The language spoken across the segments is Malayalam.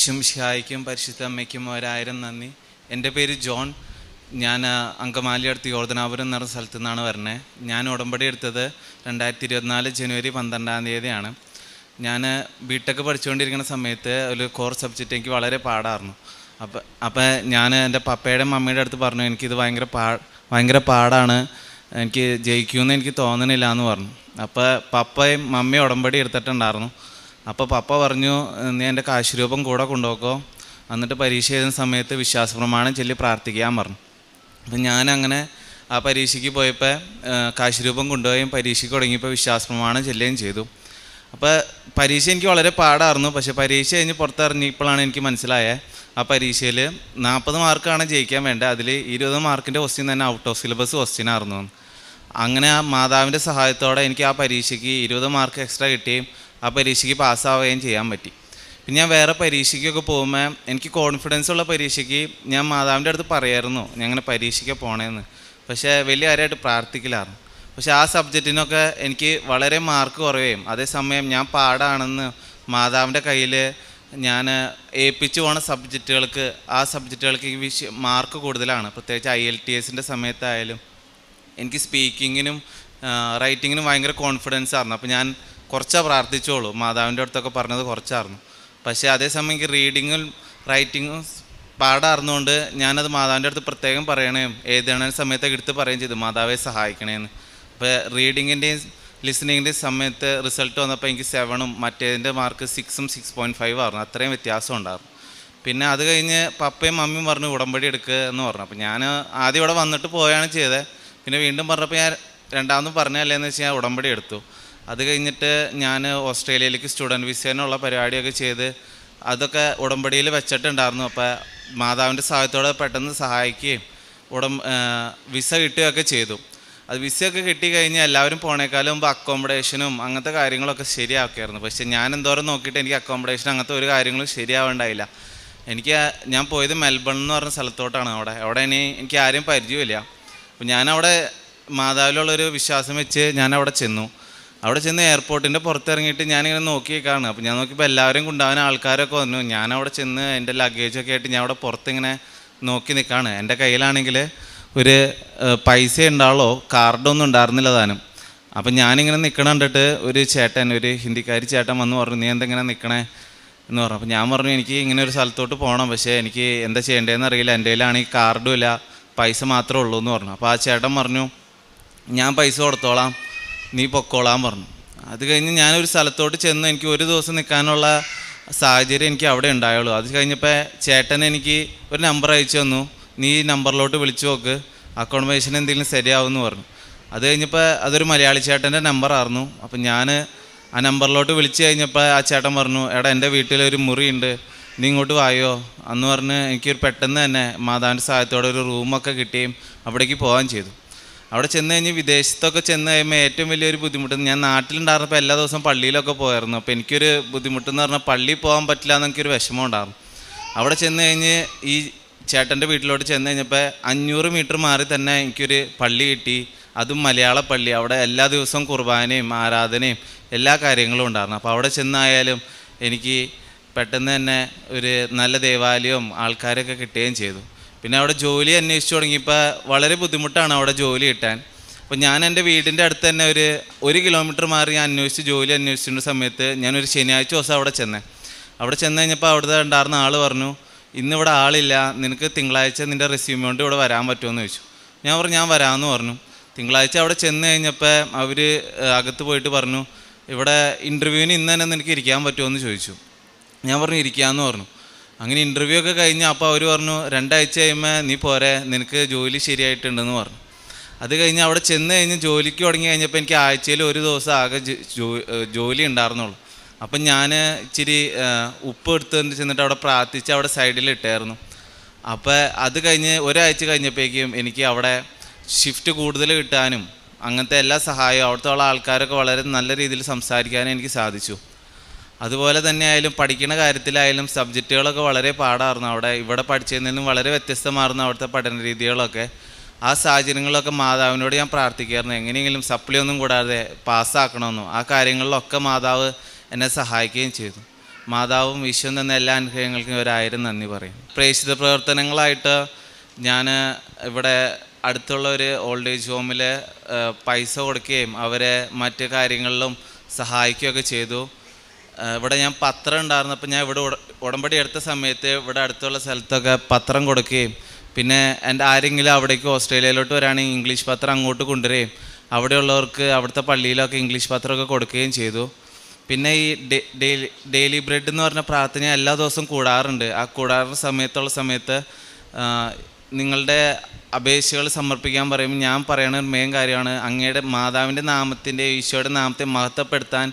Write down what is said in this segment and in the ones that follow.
ഈശോമിശിഹായ്ക്കും പരിശുദ്ധ അമ്മയ്ക്കും ഒരായിരം നന്ദി. എൻ്റെ പേര് ജോൺ. ഞാൻ അങ്കമാലി അടുത്ത് യോർദനാപുരം എന്ന് പറഞ്ഞ സ്ഥലത്തു നിന്നാണ് വരുന്നത്. ഞാൻ ഉടമ്പടി എടുത്തത് 2024 ജനുവരി 12 ഞാൻ ബിടെക് പഠിച്ചുകൊണ്ടിരിക്കുന്ന സമയത്ത് ഒരു കോർ സബ്ജക്റ്റ് എനിക്ക് വളരെ പാടായിരുന്നു. അപ്പോൾ ഞാൻ എൻ്റെ പപ്പയുടെ മമ്മിയുടെ അടുത്ത് പറഞ്ഞു, എനിക്കിത് ഭയങ്കര പാടാണ്, എനിക്ക് ജയിക്കുമെന്ന് എനിക്ക് തോന്നണില്ല എന്ന് പറഞ്ഞു. അപ്പോൾ പപ്പയും മമ്മിയും ഉടമ്പടി എടുത്തിട്ടുണ്ടായിരുന്നു. അപ്പോൾ പപ്പ പറഞ്ഞു, നീ എൻ്റെ കാശുരൂപം കൂടെ കൊണ്ടുപോക്കോ, എന്നിട്ട് പരീക്ഷ എഴുതുന്ന സമയത്ത് വിശ്വാസപ്രമാണം ചൊല്ലി പ്രാർത്ഥിക്കാൻ പറഞ്ഞു. അപ്പം ഞാനങ്ങനെ ആ പരീക്ഷയ്ക്ക് പോയപ്പോൾ കാശുരൂപം കൊണ്ടുപോയും പരീക്ഷയ്ക്ക് തുടങ്ങിയപ്പോൾ വിശ്വാസപ്രമാണം ചൊല്ലുകയും ചെയ്തു. അപ്പോൾ പരീക്ഷ എനിക്ക് വളരെ പാടായിരുന്നു. പക്ഷേ പരീക്ഷ കഴിഞ്ഞ് പുറത്തിറങ്ങിയപ്പോഴാണ് എനിക്ക് മനസ്സിലായത് ആ പരീക്ഷയിൽ 40 മാർക്കാണ് ജയിക്കാൻ വേണ്ടത്, അതിൽ 20 മാർക്കിൻ്റെ ക്വസ്റ്റ്യൻ തന്നെ ഔട്ട് ഓഫ് സിലബസ് ക്വസ്റ്റ്യൻ ആയിരുന്നു. അങ്ങനെ ആ മാതാവിൻ്റെ സഹായത്തോടെ എനിക്ക് ആ പരീക്ഷയ്ക്ക് 20 മാർക്ക് എക്സ്ട്രാ കിട്ടുകയും ആ പരീക്ഷയ്ക്ക് പാസ്സാവുകയും ചെയ്യാൻ പറ്റി. പിന്നെ ഞാൻ വേറെ പരീക്ഷയ്ക്കൊക്കെ പോകുമ്പോൾ എനിക്ക് കോൺഫിഡൻസ് ഉള്ള പരീക്ഷയ്ക്ക് ഞാൻ മാതാവിൻ്റെ അടുത്ത് പറയായിരുന്നു ഞാൻ അങ്ങനെ പരീക്ഷയ്ക്ക് പോകണമെന്ന്. പക്ഷേ വലിയ കാര്യമായിട്ട് പ്രാർത്ഥിക്കില്ലായിരുന്നു. പക്ഷേ ആ സബ്ജക്റ്റിനൊക്കെ എനിക്ക് വളരെ മാർക്ക് കുറയുകയും അതേസമയം ഞാൻ പാടാണെന്ന് മാതാവിൻ്റെ കയ്യിൽ ഞാൻ ഏൽപ്പിച്ചു പോണ ആ സബ്ജക്റ്റുകൾക്ക് മാർക്ക് കൂടുതലാണ്. പ്രത്യേകിച്ച് IELTS സമയത്തായാലും എനിക്ക് സ്പീക്കിങ്ങിനും റൈറ്റിങ്ങിനും ഭയങ്കര കോൺഫിഡൻസ് ആയിരുന്നു. അപ്പോൾ ഞാൻ കുറച്ചാ പ്രാർത്ഥിച്ചോളൂ, മാതാവിൻ്റെ അടുത്തൊക്കെ പറഞ്ഞത് കുറച്ചായിരുന്നു. പക്ഷേ അതേസമയം എനിക്ക് റീഡിങ്ങും റൈറ്റിങ്ങും പാടായിരുന്നുകൊണ്ട് ഞാനത് മാതാവിൻ്റെ അടുത്ത് പ്രത്യേകം പറയണേയും എഴുതണ സമയത്തൊക്കെ എടുത്ത് പറയുകയും ചെയ്തു, മാതാവെ സഹായിക്കണേന്ന്. അപ്പോൾ റീഡിങ്ങിൻ്റെയും ലിസണിങ്ങിൻ്റെയും സമയത്ത് റിസൾട്ട് വന്നപ്പോൾ എനിക്ക് 7ഉം മറ്റേതിൻ്റെ മാർക്ക് 6ഉം 6.5 ആയിരുന്നു. അത്രയും വ്യത്യാസം ഉണ്ടായിരുന്നു. പിന്നെ അത് കഴിഞ്ഞ് പപ്പയും മമ്മിയും പറഞ്ഞു ഉടമ്പടി എടുക്കുക എന്ന് പറഞ്ഞു. അപ്പോൾ ഞാൻ ആദ്യം ഇവിടെ വന്നിട്ട് പോയാണ് ചെയ്തത്. പിന്നെ വീണ്ടും പറഞ്ഞപ്പോൾ ഞാൻ രണ്ടാമതും പറഞ്ഞതല്ലേന്ന് വെച്ച് ഞാൻ ഉടമ്പടി എടുത്തു. അത് കഴിഞ്ഞിട്ട് ഞാൻ ഓസ്ട്രേലിയയിലേക്ക് സ്റ്റുഡൻറ്റ് വിസേനുള്ള പരിപാടിയൊക്കെ ചെയ്ത് അതൊക്കെ ഉടമ്പടിയിൽ വെച്ചിട്ടുണ്ടായിരുന്നു. അപ്പോൾ മാതാവിൻ്റെ സഹായത്തോടെ പെട്ടെന്ന് സഹായിക്കുകയും വിസ കിട്ടുകയൊക്കെ ചെയ്തു. അത് വിസയൊക്കെ കിട്ടിക്കഴിഞ്ഞാൽ എല്ലാവരും പോണേക്കാളും മുമ്പ് അക്കോമഡേഷനും അങ്ങനത്തെ കാര്യങ്ങളൊക്കെ ശരിയാക്കിയായിരുന്നു. പക്ഷേ ഞാൻ എന്തോരം നോക്കിയിട്ട് എനിക്ക് അക്കോമഡേഷൻ അങ്ങനത്തെ ഒരു കാര്യങ്ങളും ശരിയാവേണ്ടായില്ല. ഞാൻ പോയത് മെൽബൺ എന്ന് പറഞ്ഞ സ്ഥലത്തോട്ടാണ്. അവിടെ എനിക്ക് ആരെയും പരിചയമില്ല. അപ്പോൾ ഞാനവിടെ മാതാവിലുള്ളൊരു വിശ്വാസം വെച്ച് ഞാനവിടെ ചെന്നു. അവിടെ ചെന്ന് എയർപോർട്ടിൻ്റെ പുറത്തിറങ്ങിയിട്ട് ഞാനിങ്ങനെ നോക്കിയേക്കാണ്. അപ്പോൾ ഞാൻ നോക്കിയപ്പോൾ എല്ലാവരും കൊണ്ടുപോകാൻ ആൾക്കാരൊക്കെ വന്നു. ഞാനവിടെ ചെന്ന് എൻ്റെ ലഗേജൊക്കെ ആയിട്ട് ഞാൻ അവിടെ പുറത്തിങ്ങനെ നോക്കി നിൽക്കുകയാണ്. എൻ്റെ കയ്യിലാണെങ്കിൽ ഒരു പൈസ ഉണ്ടാവുള്ളൂ, കാർഡൊന്നും ഉണ്ടായിരുന്നില്ല താനും. അപ്പം ഞാനിങ്ങനെ നിൽക്കണ കണ്ടിട്ട് ഒരു ഹിന്ദിക്കാരി ചേട്ടൻ വന്ന് പറഞ്ഞു, നീ എന്തെങ്ങനെ നിൽക്കണേ എന്ന് പറഞ്ഞു. അപ്പോൾ ഞാൻ പറഞ്ഞു, എനിക്ക് ഇങ്ങനെ ഒരു സ്ഥലത്തോട്ട് പോകണം, പക്ഷേ എനിക്ക് എന്താ ചെയ്യേണ്ടതെന്ന് അറിയില്ല, എൻ്റെ കയ്യിലാണെങ്കിൽ കാർഡും ഇല്ല, പൈസ മാത്രമേ ഉള്ളൂ എന്ന് പറഞ്ഞു. അപ്പോൾ ആ ചേട്ടൻ പറഞ്ഞു, ഞാൻ പൈസ കൊടുത്തോളാം, നീ പൊക്കോളാൻ പറഞ്ഞു. അത് കഴിഞ്ഞ് ഞാനൊരു സ്ഥലത്തോട്ട് ചെന്ന് എനിക്ക് ഒരു ദിവസം നിൽക്കാനുള്ള സാഹചര്യം എനിക്ക് അവിടെ ഉണ്ടായുള്ളൂ. അത് കഴിഞ്ഞപ്പോൾ ചേട്ടൻ എനിക്ക് ഒരു നമ്പർ അയച്ചു തന്നു, നീ ഈ നമ്പറിലോട്ട് വിളിച്ചു നോക്ക്, അക്കോമഡേഷൻ എന്തെങ്കിലും ശരിയാവുമെന്ന് പറഞ്ഞു. അത് കഴിഞ്ഞപ്പോൾ അതൊരു മലയാളി ചേട്ടൻ്റെ നമ്പറായിരുന്നു. അപ്പം ഞാൻ ആ നമ്പറിലോട്ട് വിളിച്ചു കഴിഞ്ഞപ്പോൾ ആ ചേട്ടൻ പറഞ്ഞു, എടാ എൻ്റെ വീട്ടിലൊരു മുറിയുണ്ട്, നീ ഇങ്ങോട്ട് വായോ എന്ന് പറഞ്ഞ് എനിക്കൊരു പെട്ടെന്ന് തന്നെ മാതാവിൻ്റെ സഹായത്തോടെ ഒരു റൂമൊക്കെ കിട്ടുകയും അവിടേക്ക് പോകാൻ ചെയ്തു. അവിടെ ചെന്ന് കഴിഞ്ഞ് വിദേശത്തൊക്കെ ചെന്ന് കഴിയുമ്പോൾ ഏറ്റവും വലിയൊരു ബുദ്ധിമുട്ട്, ഞാൻ നാട്ടിലുണ്ടായിരുന്നപ്പോൾ എല്ലാ ദിവസവും പള്ളിയിലൊക്കെ പോയായിരുന്നു. അപ്പോൾ എനിക്കൊരു ബുദ്ധിമുട്ടെന്ന് പറഞ്ഞാൽ പള്ളിയിൽ പോകാൻ പറ്റില്ല എന്ന് എനിക്കൊരു വിഷമം ഉണ്ടായിരുന്നു. അവിടെ ചെന്ന് കഴിഞ്ഞ് ഈ ചേട്ടൻ്റെ വീട്ടിലോട്ട് ചെന്ന് കഴിഞ്ഞപ്പോൾ 500 മീറ്റർ മാറി തന്നെ എനിക്കൊരു പള്ളി കിട്ടി, അതും മലയാള പള്ളി. അവിടെ എല്ലാ ദിവസവും കുർബാനയും ആരാധനയും എല്ലാ കാര്യങ്ങളും ഉണ്ടായിരുന്നു. അപ്പോൾ അവിടെ ചെന്നായാലും എനിക്ക് പെട്ടെന്ന് തന്നെ ഒരു നല്ല ദേവാലയവും ആൾക്കാരൊക്കെ കിട്ടുകയും ചെയ്തു. പിന്നെ അവിടെ ജോലി അന്വേഷിച്ച് തുടങ്ങിയപ്പോൾ വളരെ ബുദ്ധിമുട്ടാണ് അവിടെ ജോലി കിട്ടാൻ. അപ്പോൾ ഞാൻ എൻ്റെ വീടിൻ്റെ അടുത്ത് തന്നെ ഒരു കിലോമീറ്റർ മാറി ഞാൻ ജോലി അന്വേഷിച്ചിരുന്ന സമയത്ത് ഞാനൊരു ശനിയാഴ്ച ദിവസം അവിടെ ചെന്ന് കഴിഞ്ഞപ്പോൾ അവിടുത്തെ ഉണ്ടായിരുന്ന ആൾ പറഞ്ഞു, ഇന്നിവിടെ ആളില്ല, നിനക്ക് തിങ്കളാഴ്ച നിൻ്റെ റെസ്യൂമെ കൊണ്ട് ഇവിടെ വരാൻ പറ്റുമെന്ന് ചോദിച്ചു. ഞാൻ പറഞ്ഞു, ഞാൻ വരാമെന്ന് പറഞ്ഞു. തിങ്കളാഴ്ച അവിടെ ചെന്ന് കഴിഞ്ഞപ്പോൾ അവർ അകത്ത് പോയിട്ട് പറഞ്ഞു, ഇവിടെ ഇൻ്റർവ്യൂവിന് ഇന്ന് തന്നെ നിനക്ക് ഇരിക്കാൻ പറ്റുമെന്ന് ചോദിച്ചു. ഞാൻ പറഞ്ഞു, ഇരിക്കാമെന്ന് പറഞ്ഞു. അങ്ങനെ ഇൻ്റർവ്യൂ ഒക്കെ കഴിഞ്ഞ് അപ്പോൾ അവർ പറഞ്ഞു, 2 ആഴ്ച കഴിയുമ്പോൾ നീ പോരെ, നിനക്ക് ജോലി ശരിയായിട്ടുണ്ടെന്ന് പറഞ്ഞു. അത് കഴിഞ്ഞ് അവിടെ ചെന്ന് കഴിഞ്ഞ് ജോലിക്ക് തുടങ്ങി കഴിഞ്ഞപ്പോൾ എനിക്ക് ആഴ്ചയിൽ ഒരു ദിവസം ആകെ ജോലി ഉണ്ടായിരുന്നുള്ളൂ. അപ്പം ഞാൻ ഇച്ചിരി ഉപ്പ് എടുത്ത് ചെന്നിട്ട് അവിടെ പ്രാർത്ഥിച്ച് അവിടെ സൈഡിൽ ഇട്ടായിരുന്നു. അപ്പോൾ അത് കഴിഞ്ഞ് ഒരാഴ്ച കഴിഞ്ഞപ്പോഴേക്കും എനിക്ക് അവിടെ ഷിഫ്റ്റ് കൂടുതൽ കിട്ടാനും അങ്ങനത്തെ എല്ലാ സഹായവും അവിടുത്തെ ഉള്ള ആൾക്കാരൊക്കെ വളരെ നല്ല രീതിയിൽ സംസാരിക്കാനും എനിക്ക് സാധിച്ചു. അതുപോലെ തന്നെ ആയാലും പഠിക്കുന്ന കാര്യത്തിലായാലും സബ്ജക്റ്റുകളൊക്കെ വളരെ പാടായിരുന്നു. ഇവിടെ പഠിച്ചതിൽ നിന്നും വളരെ വ്യത്യസ്തമായിരുന്നു അവിടുത്തെ പഠന രീതികളൊക്കെ. ആ സാഹചര്യങ്ങളിലൊക്കെ മാതാവിനോട് ഞാൻ പ്രാർത്ഥിക്കായിരുന്നു, എങ്ങനെയെങ്കിലും സപ്ലി ഒന്നും കൂടാതെ പാസ്സാക്കണമെന്നും. ആ കാര്യങ്ങളിലൊക്കെ മാതാവ് എന്നെ സഹായിക്കുകയും ചെയ്തു. മാതാവും ഈശോയും തന്ന എല്ലാ അനുഗ്രഹങ്ങൾക്കും 1000 നന്ദി പറയും. പ്രേക്ഷിത പ്രവർത്തനങ്ങളായിട്ട് ഞാൻ ഇവിടെ അടുത്തുള്ള ഒരു ഓൾഡ് ഏജ് ഹോമിൽ പൈസ കൊടുക്കുകയും അവരെ മറ്റു കാര്യങ്ങളിലും സഹായിക്കുകയൊക്കെ ചെയ്തു. ഇവിടെ ഞാൻ പത്രം ഉണ്ടായിരുന്നപ്പോൾ ഞാൻ ഇവിടെ ഉടമ്പടി എടുത്ത സമയത്ത് ഇവിടെ അടുത്തുള്ള സ്ഥലത്തൊക്കെ പത്രം കൊടുക്കുകയും പിന്നെ എൻ്റെ ആരെങ്കിലും അവിടേക്ക് ഓസ്ട്രേലിയയിലോട്ട് വരികയാണെങ്കിൽ ഇംഗ്ലീഷ് പത്രം അങ്ങോട്ട് കൊണ്ടുവരികയും അവിടെയുള്ളവർക്ക് അവിടുത്തെ പള്ളിയിലൊക്കെ ഇംഗ്ലീഷ് പത്രമൊക്കെ കൊടുക്കുകയും ചെയ്തു. പിന്നെ ഈ ഡെയിലി ബ്രെഡ് എന്ന് പറഞ്ഞ പ്രാർത്ഥന എല്ലാ ദിവസവും കൂടാറുണ്ട്. ആ കൂടാറുന്ന സമയത്ത് നിങ്ങളുടെ അപേക്ഷകൾ സമർപ്പിക്കാൻ പറയുമ്പോൾ ഞാൻ പറയണ ഒരു മെയിൻ കാര്യമാണ് അങ്ങയുടെ മാതാവിൻ്റെ നാമത്തിൻ്റെ ഈശോയുടെ നാമത്തെ മഹത്വപ്പെടുത്താൻ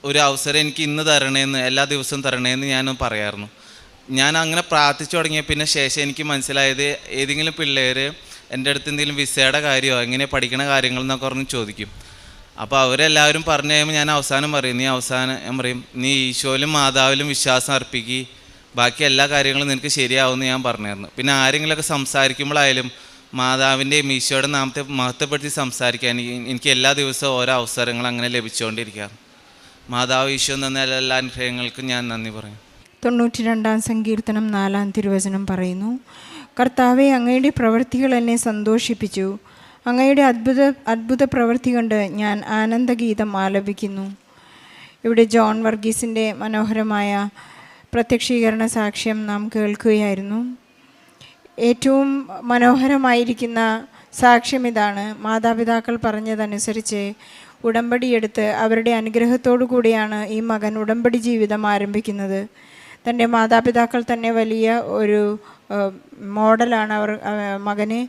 ഒരു അവസരം എനിക്ക് ഇന്ന് തരണേന്ന്, എല്ലാ ദിവസവും തരണേന്ന് ഞാൻ പറയാറുന്നു. ഞാൻ അങ്ങനെ പ്രാർത്ഥിച്ചു തുടങ്ങിയ പിന്നെ ശേഷം എനിക്ക് മനസ്സിലായത് ഏതെങ്കിലും പിള്ളേർ എൻ്റെ അടുത്ത് എന്തെങ്കിലും വിസയുടെ കാര്യമോ എങ്ങനെ പഠിക്കണ കാര്യങ്ങൾ എന്നൊക്കെ പറഞ്ഞ് ചോദിക്കും. അപ്പോൾ അവരെല്ലാവരും പറഞ്ഞു കഴിയുമ്പോൾ ഞാൻ അവസാനം പറയും ഞാൻ പറയും നീ ഈശോയിലും മാതാവിലും വിശ്വാസം അർപ്പിക്കുക, ബാക്കി എല്ലാ കാര്യങ്ങളും നിനക്ക് ശരിയാവുമെന്ന് ഞാൻ പറഞ്ഞായിരുന്നു. പിന്നെ ആരെങ്കിലുമൊക്കെ സംസാരിക്കുമ്പോഴായാലും മാതാവിൻ്റെയും ഈശോയുടെ നാമത്തെ മഹത്വപ്പെടുത്തി സംസാരിക്കാൻ എനിക്ക് എല്ലാ ദിവസവും ഓരോ അവസരങ്ങൾ അങ്ങനെ ലഭിച്ചുകൊണ്ടിരിക്കുകയാണ്. മാതാവ് ഈശോ തന്ന എല്ലാ അനുഗ്രഹങ്ങൾക്കും ഞാൻ നന്ദി പറയും. 92-ാം സങ്കീർത്തനം 4-ാം തിരുവചനം പറയുന്നു, കർത്താവെ അങ്ങയുടെ പ്രവൃത്തികൾ എന്നെ സന്തോഷിപ്പിച്ചു, അങ്ങയുടെ അത്ഭുത പ്രവൃത്തി കണ്ട് ഞാൻ ആനന്ദഗീതം ആലപിക്കുന്നു. ഇവിടെ ജോൺ വർഗീസിൻ്റെ മനോഹരമായ പ്രത്യക്ഷീകരണ സാക്ഷ്യം നാം കേൾക്കുകയായിരുന്നു. ഏറ്റവും മനോഹരമായിരിക്കുന്ന സാക്ഷ്യം ഇതാണ്. മാതാപിതാക്കൾ പറഞ്ഞതനുസരിച്ച് ഉടമ്പടിയെടുത്ത് അവരുടെ അനുഗ്രഹത്തോടു കൂടിയാണ് ഈ മകൻ ഉടമ്പടി ജീവിതം ആരംഭിക്കുന്നത്. തൻ്റെ മാതാപിതാക്കൾ തന്നെ വലിയ ഒരു മോഡലാണ് അവർ മകന്.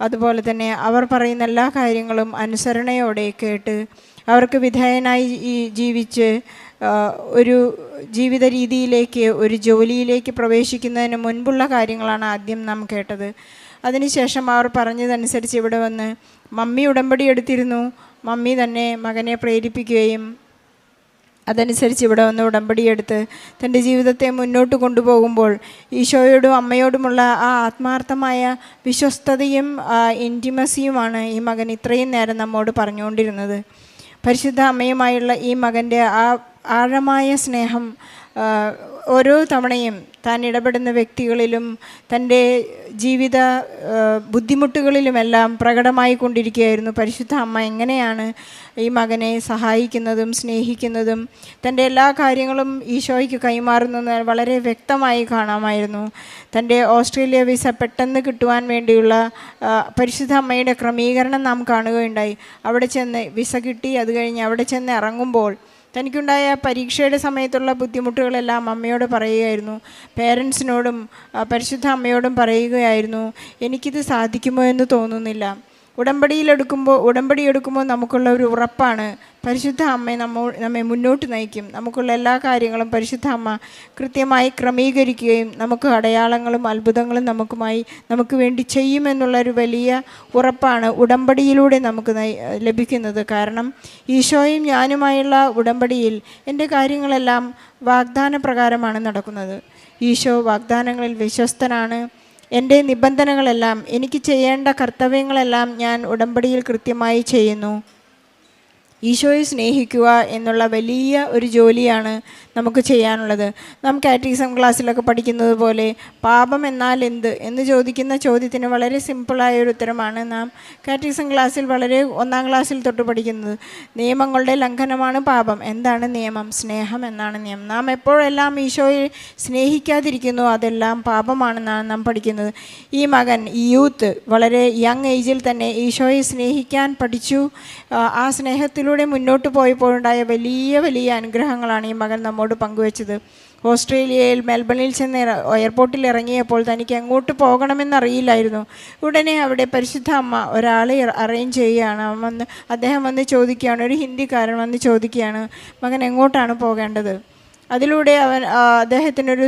അതുപോലെ തന്നെ അവർ പറയുന്ന എല്ലാ കാര്യങ്ങളും അനുസരണയോടെ കേട്ട് അവർക്ക് വിധേയനായി ജീവിച്ച് ഒരു ജീവിത രീതിയിലേക്ക്, ഒരു ജോലിയിലേക്ക് പ്രവേശിക്കുന്നതിന് മുൻപുള്ള കാര്യങ്ങളാണ് ആദ്യം നാം കേട്ടത്. അതിനുശേഷം അവർ പറഞ്ഞതനുസരിച്ച് ഇവിടെ വന്ന് മമ്മി ഉടമ്പടി എടുത്തിരുന്നു. മമ്മി തന്നെ മകനെ പ്രേരിപ്പിക്കുകയും അതനുസരിച്ച് ഇവിടെ വന്ന് ഉടമ്പടിയെടുത്ത് തൻ്റെ ജീവിതത്തെ മുന്നോട്ട് കൊണ്ടുപോകുമ്പോൾ ഈശോയോടും അമ്മയോടുമുള്ള ആ ആത്മാർത്ഥമായ വിശ്വസ്തതയും ഇൻറ്റിമസിയുമാണ് ഈ മകൻ ഇത്രയും നേരം നമ്മോട് പറഞ്ഞുകൊണ്ടിരുന്നത്. പരിശുദ്ധ അമ്മയുമായുള്ള ഈ മകൻ്റെ ആ ആഴമായ സ്നേഹം ഓരോ തവണയും താൻ ഇടപെടുന്ന വ്യക്തികളിലും തൻ്റെ ജീവിത ബുദ്ധിമുട്ടുകളിലുമെല്ലാം പ്രകടമായി കൊണ്ടിരിക്കുകയായിരുന്നു. പരിശുദ്ധ അമ്മ എങ്ങനെയാണ് ഈ മകനെ സഹായിക്കുന്നതും സ്നേഹിക്കുന്നതും തൻ്റെ എല്ലാ കാര്യങ്ങളും ഈശോയ്ക്ക് കൈമാറുന്നത് വളരെ വ്യക്തമായി കാണാമായിരുന്നു. തൻ്റെ ഓസ്ട്രേലിയ വിസ പെട്ടെന്ന് കിട്ടുവാൻ വേണ്ടിയുള്ള പരിശുദ്ധ അമ്മയുടെ ക്രമീകരണം നാം കാണുകയുണ്ടായി. അവിടെ ചെന്ന് വിസ കിട്ടി, അത് കഴിഞ്ഞ് അവിടെ ചെന്ന് ഇറങ്ങുമ്പോൾ തനിക്കുണ്ടായ പരീക്ഷയുടെ സമയത്തുള്ള ബുദ്ധിമുട്ടുകളെല്ലാം അമ്മയോട് പറയുകയായിരുന്നു. പേരൻസിനോടും പരിശുദ്ധ അമ്മയോടും പറയുകയായിരുന്നു, എനിക്കിത് സാധിക്കുമോ എന്ന് തോന്നുന്നില്ല. ഉടമ്പടി എടുക്കുമ്പോൾ നമുക്കുള്ള ഒരു ഉറപ്പാണ് പരിശുദ്ധ അമ്മ നമ്മെ മുന്നോട്ട് നയിക്കും. നമുക്കുള്ള എല്ലാ കാര്യങ്ങളും പരിശുദ്ധ അമ്മ കൃത്യമായി ക്രമീകരിക്കുകയും നമുക്ക് അടയാളങ്ങളും അത്ഭുതങ്ങളും നമുക്ക് വേണ്ടി ചെയ്യുമെന്നുള്ളൊരു വലിയ ഉറപ്പാണ് ഉടമ്പടിയിലൂടെ നമുക്ക് ലഭിക്കുന്നത്. കാരണം ഈശോയും ഞാനുമായുള്ള ഉടമ്പടിയിൽ എൻ്റെ കാര്യങ്ങളെല്ലാം വാഗ്ദാന പ്രകാരമാണ് നടക്കുന്നത്. ഈശോ വാഗ്ദാനങ്ങളിൽ വിശ്വസ്തനാണ്. എൻ്റെ നിബന്ധനകളെല്ലാം, എനിക്ക് ചെയ്യേണ്ട കർത്തവ്യങ്ങളെല്ലാം ഞാൻ ഉടമ്പടിയിൽ കൃത്യമായി ചെയ്യുന്നു. ഈശോയെ സ്നേഹിക്കുക എന്നുള്ള വലിയ ഒരു ജോലിയാണ് നമുക്ക് ചെയ്യാനുള്ളത്. നാം കാറ്റഗിസം ക്ലാസ്സിലൊക്കെ പഠിക്കുന്നത് പോലെ പാപം എന്നാൽ എന്ത് എന്ന് ചോദിക്കുന്ന ചോദ്യത്തിന് വളരെ സിമ്പിളായ ഒരു ഉത്തരമാണ് നാം കാറ്റഗിസം ക്ലാസ്സിൽ വളരെ 1-ാം ക്ലാസ്സിൽ തൊട്ട് പഠിക്കുന്നത്. നിയമങ്ങളുടെ ലംഘനമാണ് പാപം. എന്താണ് നിയമം? സ്നേഹം എന്നാണ് നിയമം. നാം എപ്പോഴെല്ലാം ഈശോയെ സ്നേഹിക്കാതിരിക്കുന്നു അതെല്ലാം പാപമാണെന്നാണ് നാം പഠിക്കുന്നത്. ഈ മകൻ, ഈ യൂത്ത് വളരെ യങ് ഏജിൽ തന്നെ ഈശോയെ സ്നേഹിക്കാൻ പഠിച്ചു. ആ സ്നേഹത്തിലൂടെ മുന്നോട്ട് പോയപ്പോഴുണ്ടായ വലിയ വലിയ അനുഗ്രഹങ്ങളാണ് ഈ മകൻ നമ്മോട് പങ്കുവച്ചത്. ഓസ്ട്രേലിയയിൽ മെൽബണിൽ ചെന്ന് എയർപോർട്ടിൽ ഇറങ്ങിയപ്പോൾ തനിക്ക് എങ്ങോട്ട് പോകണമെന്നറിയില്ലായിരുന്നു. ഉടനെ അവിടെ പരിശുദ്ധ അമ്മ ഒരാളെ അറേഞ്ച് ചെയ്യുകയാണ്. അദ്ദേഹം വന്ന് ചോദിക്കുകയാണ്, ഒരു ഹിന്ദിക്കാരൻ വന്ന് ചോദിക്കുകയാണ്, മകൻ എങ്ങോട്ടാണ് പോകേണ്ടത്? അതിലൂടെ അദ്ദേഹത്തിനൊരു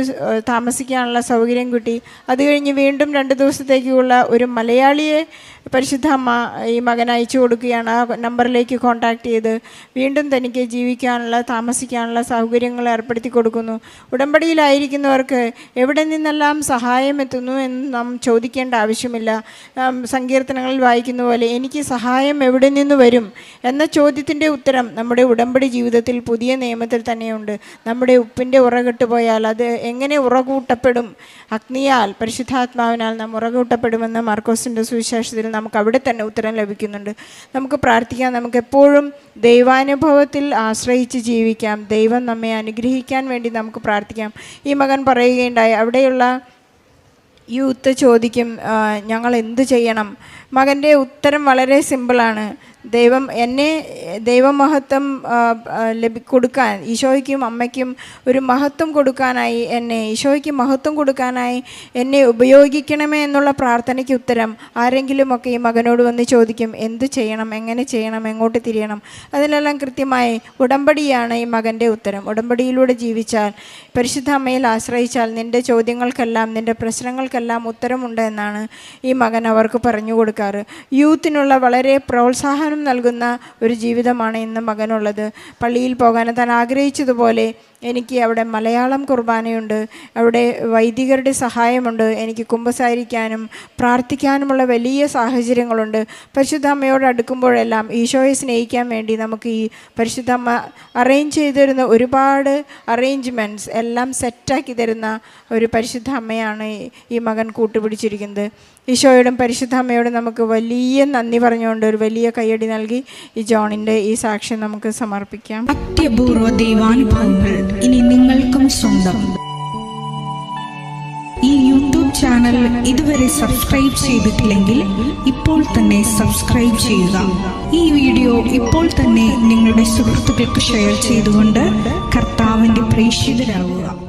താമസിക്കാനുള്ള സൗകര്യം കിട്ടി. അത് കഴിഞ്ഞ് വീണ്ടും 2 ദിവസത്തേക്കുള്ള ഒരു മലയാളിയെ പരിശുദ്ധ അമ്മ ഈ മകൻ അയച്ചു കൊടുക്കുകയാണ്. ആ നമ്പറിലേക്ക് കോൺടാക്റ്റ് ചെയ്ത് വീണ്ടും തനിക്ക് ജീവിക്കാനുള്ള താമസിക്കാനുള്ള സൗകര്യങ്ങൾ ഏർപ്പെടുത്തി കൊടുക്കുന്നു. ഉടമ്പടിയിലായിരിക്കുന്നവർക്ക് എവിടെ നിന്നെല്ലാം സഹായം എത്തുന്നു എന്ന് നാം ചോദിക്കേണ്ട ആവശ്യമില്ല. സങ്കീർത്തനങ്ങളിൽ വായിക്കുന്ന പോലെ എനിക്ക് സഹായം എവിടെ നിന്ന് വരും എന്ന ചോദ്യത്തിൻ്റെ ഉത്തരം നമ്മുടെ ഉടമ്പടി ജീവിതത്തിൽ പുതിയ നിയമത്തിൽ തന്നെയുണ്ട്. നമ്മുടെ ഉപ്പിൻ്റെ ഉറകെട്ട് പോയാൽ അത് എങ്ങനെ ഉറകൂട്ടപ്പെടും? അഗ്നിയാൽ, പരിശുദ്ധാത്മാവിനാൽ നാം ഉറകൂട്ടപ്പെടുമെന്ന് മാർക്കോസിൻ്റെ സുവിശേഷത്തിൽ നമുക്ക് അവിടെ തന്നെ ഉത്തരം ലഭിക്കുന്നുണ്ട്. നമുക്ക് പ്രാർത്ഥിക്കാം. നമുക്കെപ്പോഴും ദൈവാനുഭവത്തിൽ ആശ്രയിച്ച് ജീവിക്കാം. ദൈവം നമ്മെ അനുഗ്രഹിക്കാൻ വേണ്ടി നമുക്ക് പ്രാർത്ഥിക്കാം. ഈ മകൻ പറയുകയുണ്ടായി, അവിടെയുള്ള യൂത്ത് ചോദിക്കും, ഞങ്ങൾ എന്ത് ചെയ്യണം? മകൻ്റെ ഉത്തരം വളരെ സിമ്പിളാണ്. ദൈവമഹത്വം കൊടുക്കാൻ, ഈശോയ്ക്കും അമ്മയ്ക്കും ഒരു മഹത്വം കൊടുക്കാനായി ഈശോയ്ക്ക് മഹത്വം കൊടുക്കാനായി എന്നെ ഉപയോഗിക്കണമേ എന്നുള്ള പ്രാർത്ഥനയ്ക്ക് ഉത്തരം ആരെങ്കിലുമൊക്കെ ഈ മകനോട് വന്ന് ചോദിക്കും, എന്ത് ചെയ്യണം, എങ്ങനെ ചെയ്യണം, എങ്ങോട്ട് തിരിയണം? അതിനെല്ലാം കൃത്യമായി ഉടമ്പടിയാണ് ഈ മകൻ്റെ ഉത്തരം. ഉടമ്പടിയിലൂടെ ജീവിച്ചാൽ, പരിശുദ്ധ അമ്മയിൽ ആശ്രയിച്ചാൽ നിൻ്റെ ചോദ്യങ്ങൾക്കെല്ലാം, നിൻ്റെ പ്രശ്നങ്ങൾക്കെല്ലാം ഉത്തരമുണ്ട് എന്നാണ് ഈ മകൻ അവർക്ക് പറഞ്ഞു കൊടുക്കാറ്. യൂത്തിനുള്ള വളരെ പ്രോത്സാഹനം നൽകുന്ന ഒരു ജീവിതമാണ് ഇന്ന് മകനുള്ളത്. പള്ളിയിൽ പോകാൻ താൻ ആഗ്രഹിച്ചതുപോലെ എനിക്ക് അവിടെ മലയാളം കുർബാനയുണ്ട്, അവിടെ വൈദികരുടെ സഹായമുണ്ട്, എനിക്ക് കുമ്പസാരിക്കാനും പ്രാർത്ഥിക്കാനുമുള്ള വലിയ സാഹചര്യങ്ങളുണ്ട്. പരിശുദ്ധ അമ്മയോട് അടുക്കുമ്പോഴെല്ലാം ഈശോയെ സ്നേഹിക്കാൻ വേണ്ടി നമുക്ക് ഈ പരിശുദ്ധ അമ്മ അറേഞ്ച് ചെയ്ത് തരുന്ന ഒരുപാട് അറേഞ്ച്മെൻറ്റ്സ് എല്ലാം സെറ്റാക്കി തരുന്ന ഒരു പരിശുദ്ധ അമ്മയാണ് ഈ മകൻ കൂട്ടുപിടിച്ചിരിക്കുന്നത്. ഈശോയോടും പരിശുദ്ധ അമ്മയോടും നമുക്ക് വലിയ നന്ദി പറഞ്ഞുകൊണ്ട് ഒരു വലിയ കയ്യടി നൽകി ഈ ജോണിൻ്റെ ഈ സാക്ഷ്യം നമുക്ക് സമർപ്പിക്കാം. അത്യപൂർവ ദൈവാനുഭവങ്ങൾ ഇനി നിങ്ങൾക്കും സ്വന്തം. ഈ യൂട്യൂബ് ചാനൽ ഇതുവരെ സബ്സ്ക്രൈബ് ചെയ്തിട്ടില്ലെങ്കിൽ ഇപ്പോൾ തന്നെ സബ്സ്ക്രൈബ് ചെയ്യുക. ഈ വീഡിയോ ഇപ്പോൾ തന്നെ നിങ്ങളുടെ സുഹൃത്തുക്കൾക്ക് ഷെയർ ചെയ്തുകൊണ്ട് കർത്താവിൻ്റെ പ്രേക്ഷിതരാകുക.